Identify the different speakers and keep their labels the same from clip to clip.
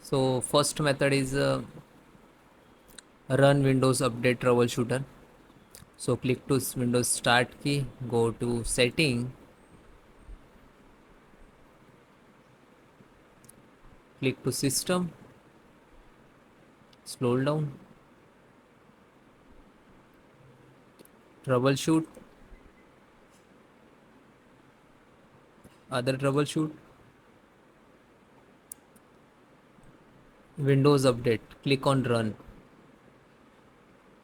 Speaker 1: So first method is run Windows Update Troubleshooter. So click to Windows Start key, go to Setting, click to System, scroll down, Troubleshoot, other troubleshoot, Windows Update. Click on Run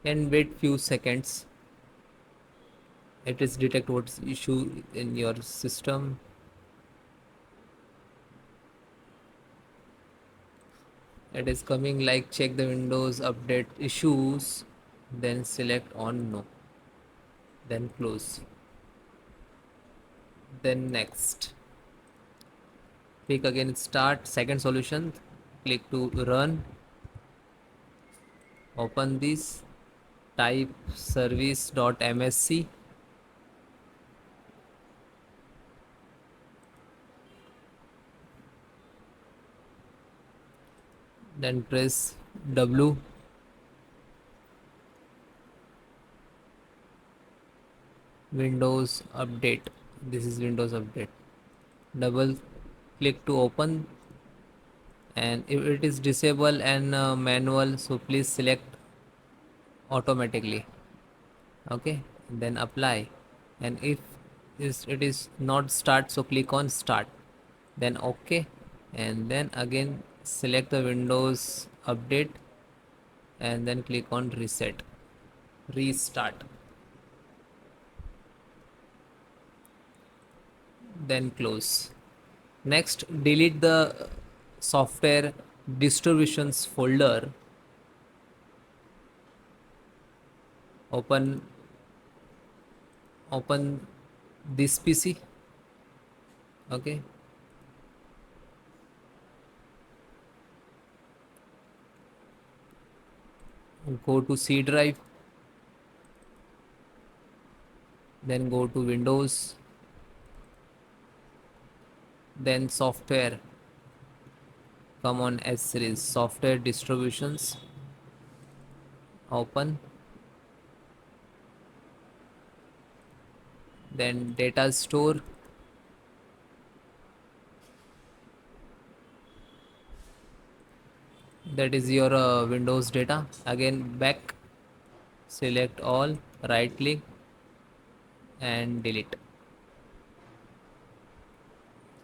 Speaker 1: and wait few seconds. It is detect what's issue in your system. It is coming like check the Windows Update issues, then select on No, then close, then next. Click again Start. Second solution, click to Run, open this, type service.msc, then press W, Windows Update. This is Windows Update. Double click to open, and if it is disable and manual, so please select automatically. Okay, then apply, and if it is not start, so click on Start, then OK, and then again select the Windows Update and then click on Reset, Restart, then close. Next, delete the software distributions folder. Open this PC. Okay, go to C drive, then go to Windows, then software, come on S series, software distributions, open, then data store, that is your Windows data. Again back, select all, right click and delete.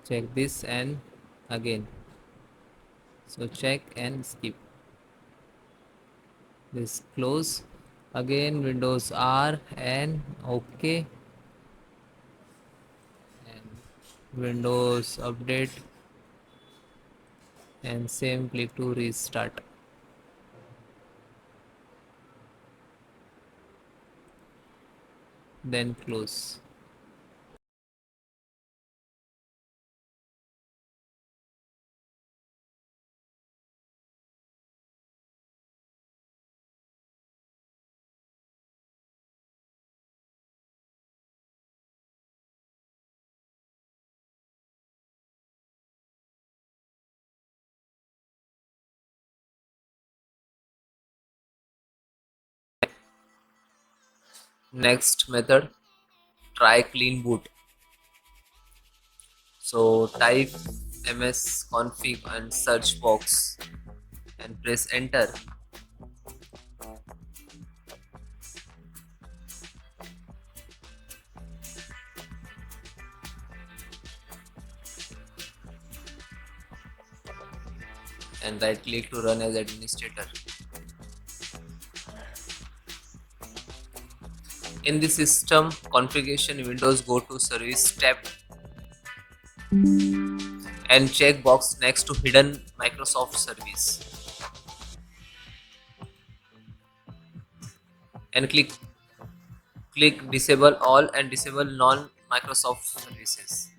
Speaker 1: Check this and again, so check and skip this, close, again Windows R and OK, and Windows Update, and same, click to restart, then close. Next method, try clean boot. So type msconfig and search box and press enter, and right click to run as administrator. In the system configuration windows, go to service tab and check box next to hidden Microsoft service and click disable all and disable non Microsoft services.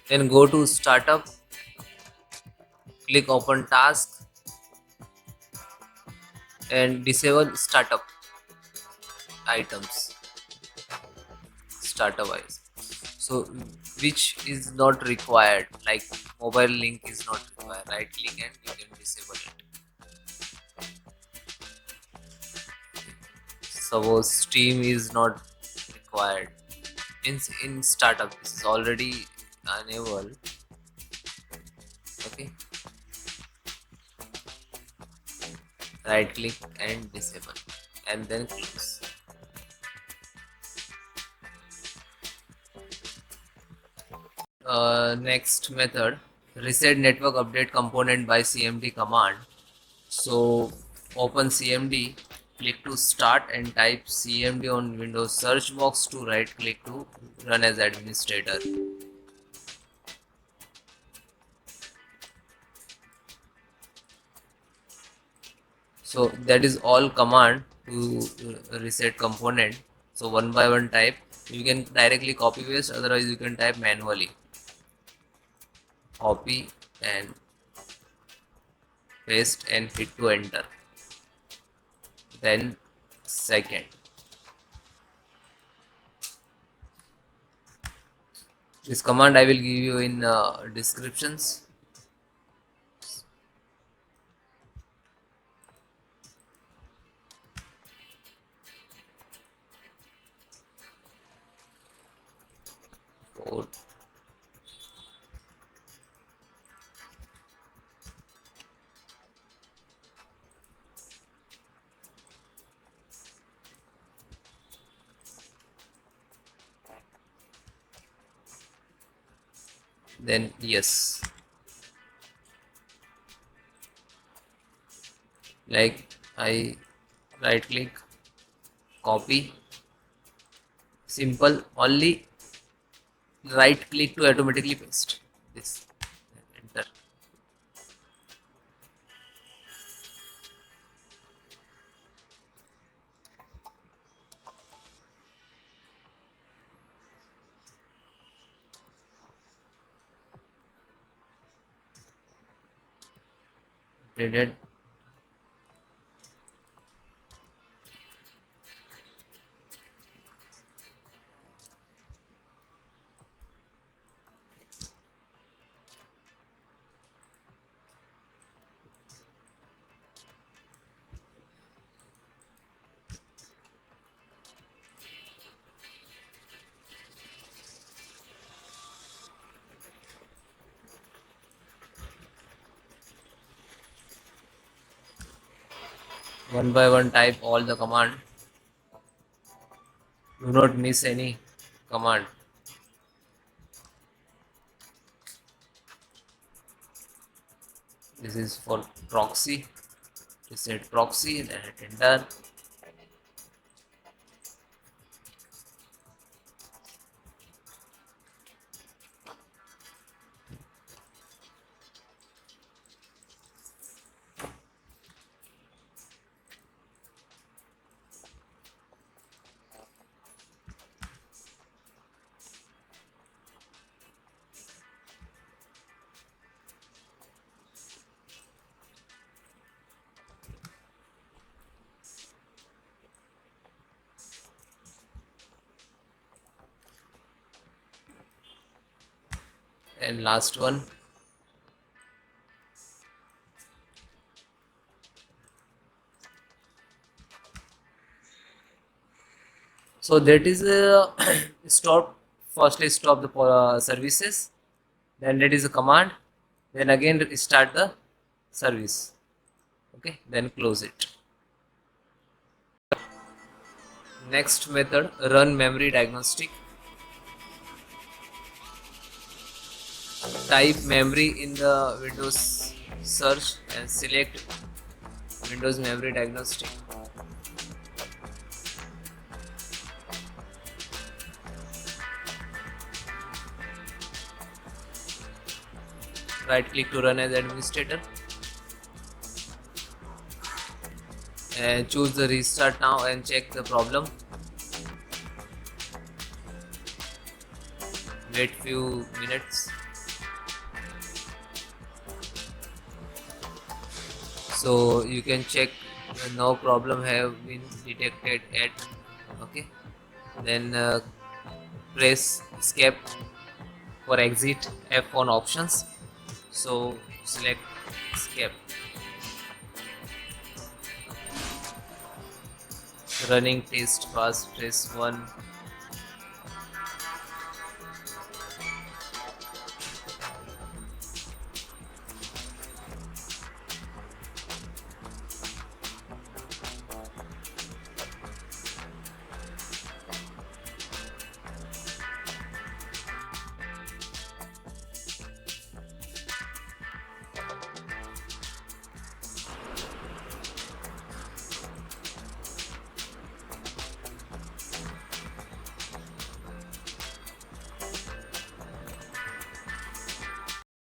Speaker 1: Then go to startup, click open task and disable startup items, startup wise. So which is not required, like mobile link is not required, right click and you can disable it. Suppose Steam is not required in startup, this is already enabled. Okay, right click and disable and then close. Next method, reset network update component by cmd command. So open cmd, click to start and type cmd on Windows search box to right click to run as administrator. So that is all command to reset component. So one by one type, you can directly copy paste, otherwise you can type manually. Copy and paste and hit to enter. Then second, this command I will give you in descriptions. Four. Then yes, like I right click, copy, simple, only right click to automatically paste this, enter. Updated. One by one type all the command, do not miss any command. This is for proxy, reset proxy, then hit enter. And last one, so that is a stop, firstly stop the services, then that is a command, then again start the service. Okay, then close it. Next method, run memory diagnostic. Type memory in the Windows search and select Windows memory diagnostic. Right click to run as administrator and choose the restart now and check the problem. Wait few minutes. So you can check no problem have been detected at. Okay, then press escape for exit, F on options. So select escape. Running test pass, press 1.